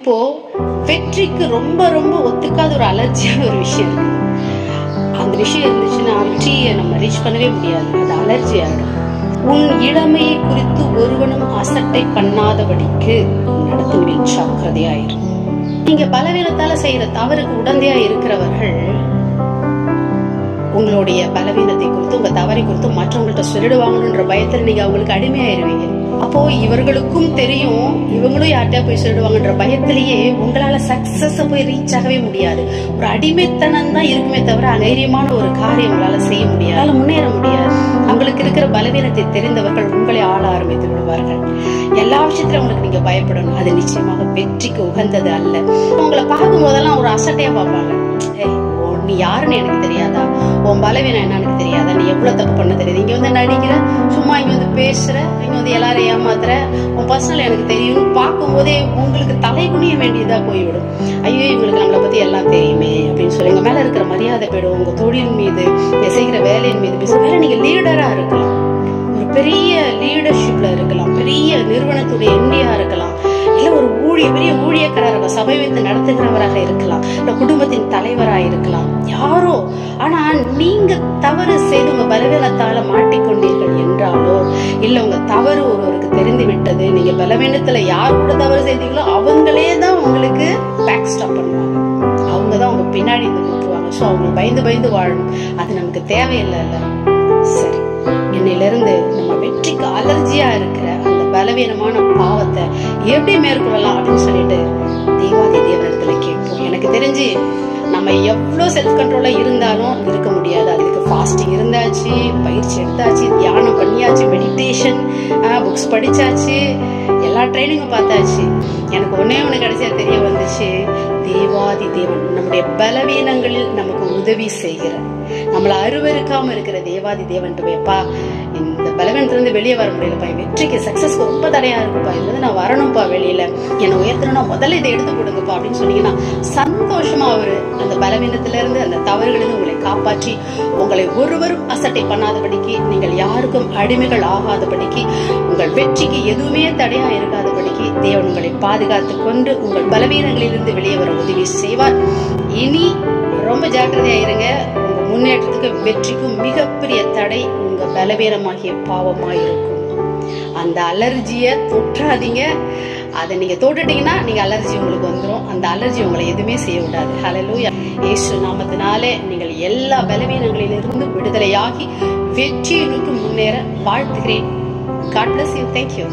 இப்போ வெற்றிக்கு ரொம்ப ரொம்ப ஒத்துக்காத ஒரு அலர்ஜியான ஒரு விஷயம் இருக்கு. அந்த விஷயம் இருந்துச்சுன்னா வெற்றியை நம்ம ரீச் பண்ணவே முடியாது. அது அலர்ஜி ஆயிடும். உன் இளமையை குறித்து ஒருவனும் அசட்டை பண்ணாதபடிக்கு நடத்துங்கள், ஜாக்கிரதையாயிரும். நீங்க பலவீனத்தால செய்யற தவறுக்கு உடந்தையா இருக்கிறவர்கள் உங்களுடைய பலவீனத்தை குறித்து, உங்க தவறை குறித்து மற்றவங்கள்ட்ட சொல்லிடுவாங்கன்ற பயத்துல நீங்க அவங்களுக்கு அடிமையாயிருவீங்க. அப்போ இவர்களுக்கும் தெரியும் இவங்களும் யார்கிட்டயா போய் சொல்லிடுவாங்கன்ற பயத்திலேயே உங்களால சக்சஸ் போய் ரீச் ஆகவே முடியாது. ஒரு அடிமைத்தனம் தான் இருக்குமே தவிர அதைரியமான ஒரு காரியம் உங்களால செய்ய முடியாது, முன்னேற முடியாது. அவங்களுக்கு இருக்கிற பலவீனத்தை தெரிந்தவர்கள் உங்களை ஆள ஆரம்பித்து விடுவார்கள். எல்லா விஷயத்திலும் உங்களுக்கு நீங்க பயப்படணும். அது நிச்சயமாக வெற்றிக்கு உகந்தது அல்ல. உங்களை பார்க்கும் போதெல்லாம் ஒரு அசட்டையா பார்ப்பாங்க. நீ யாருன்னு எனக்கு தெரியாதா, உன் பலவீனம் என்னன்னு தெரியாதா, நீ எவ்வளவு தப்பு பண்ண தெரியாது, இங்க வந்து நடிக்கிற, சும்மா இங்க வந்து பேசுற, இங்க வந்து எல்லாரும் ஏமாத்துற, உன் பர்சனல் எனக்கு தெரியும் பார்க்கும் போதே உங்களுக்கு தலைகுனிய வேண்டியதா போய்விடும். ஐயோ இவங்களுக்கு நம்மளை பத்தி எல்லாம் தெரியுமே அப்படின்னு சொல்லி உங்க மேல இருக்கிற மரியாதை போயிடும். உங்க தொழில் மீது, செய்கிற வேலையின் மீது, வேலை நீங்க லீடரா இருக்கலாம், ஒரு பெரிய லீடர்ஷிப்ல இருக்கலாம், பெரிய நிறுவனத்துடைய எம்டியா இருக்கலாம், இல்ல ஒரு பெரிய ஊழியக்காரராக சபை வைத்து நடத்துகிறவராக இருக்கலாம், இல்ல குடும்பத்தின் தலைவராக இருக்கலாம், யாரோ. ஆனா நீங்க தவறு செய்து உங்க பலவீனத்தால மாட்டிக்கொண்டீர்கள் என்றாலோ, இல்ல உங்க தவறு ஒருவருக்கு தெரிந்து விட்டது, நீங்க பலவீனத்துல யார் கூட தவறு செய்தீங்களோ அவங்களே தான் உங்களுக்கு பேக் ஸ்டாப் பண்ணுவாங்க, அவங்கதான் உங்க பின்னாடி இருந்து கூப்பிடுவாங்க. சோ அவங்க பயந்து பயந்து வாழணும். அது நமக்கு தேவையில்லைல்ல. சரி, இன்னையிலிருந்து நம்ம வெற்றிக்கு அலர்ஜியா இருக்கிற அந்த பலவீனமான பாவத்தை எப்படி மேற்கொள்ளலாம் அப்படின்னு சொல்லிட்டு தேவாதி தேவனிடத்துல கேட்போம். எனக்கு தெரிஞ்சு நம்ம எவ்வளவு செல்ஃப் கண்ட்ரோலா இருந்தாலும் இருக்க முடியாது. அதுக்கு ஃபாஸ்டிங் இருந்தாச்சு, பயிற்சி எடுத்தாச்சு, தியானம் பண்ணியாச்சு, மெடிடேஷன் புக்ஸ் படிச்சாச்சு, எல்லா ட்ரைனிங்கும் பார்த்தாச்சு. எனக்கு ஒன்னே ஒண்ணு கடைசியா தெரிய வந்துச்சு, தேவாதி தேவன் நம்முடைய பலவீனங்களில் நமக்கு உதவி செய்கிற, நம்மளை அருவருக்காம இருக்கிற தேவாதி தேவன் வைப்பா, இந்த பலவீனத்திலிருந்து வெளியே வர முடியலப்பா, வெற்றிக்கு சக்சஸ்க்கு ரொம்ப தடையா இருக்குப்பா, இதுல நான் வரணும்ப்பா, வெளியில என்னை உயர்த்தணும்னா முதல்ல இதை எடுத்து கொடுங்கப்பா அப்படின்னு சொன்னீங்கன்னா சந்தோஷமா அவரு அந்த பலவீனத்தில இருந்து, அந்த தவறுகளிலிருந்து உங்களை காப்பாற்றி உங்களை ஒருவரும் அசட்டை பண்ணாதபடிக்கு, நீங்கள் யாருக்கும் அடிமைகள் ஆகாதபடிக்கு, உங்கள் வெற்றிக்கு எதுவுமே தடையா இருக்காதபடிக்கு தேவன் உங்களை பாதுகாத்து கொண்டு உங்கள் பலவீனங்களிலிருந்து வெளியே வர உதவி செய்வார். இனி ரொம்ப ஜாக்கிரதையா இருங்க. உங்க முன்னேற்றத்துக்கு வெற்றிக்கும் மிகப்பெரிய தடை உங்க பலவீனமாகிய பாவமாயிருக்கும். அந்த அலர்ஜிய தொற்றாதீங்க. அதை நீங்க தொட்டுட்டீங்கன்னா நீங்க அலர்ஜி உங்களுக்கு வந்துடும். அந்த அலர்ஜி உங்களை எதுவுமே செய்ய விடாது. ஹல்லேலூயா. இயேசு நாமத்தினாலே நீங்கள் எல்லா பலவீனங்களிலிருந்து விடுதலையாகி வெற்றியை நோக்கி முன்னேற வாழ்த்துகிறேன். God bless you. Thank you.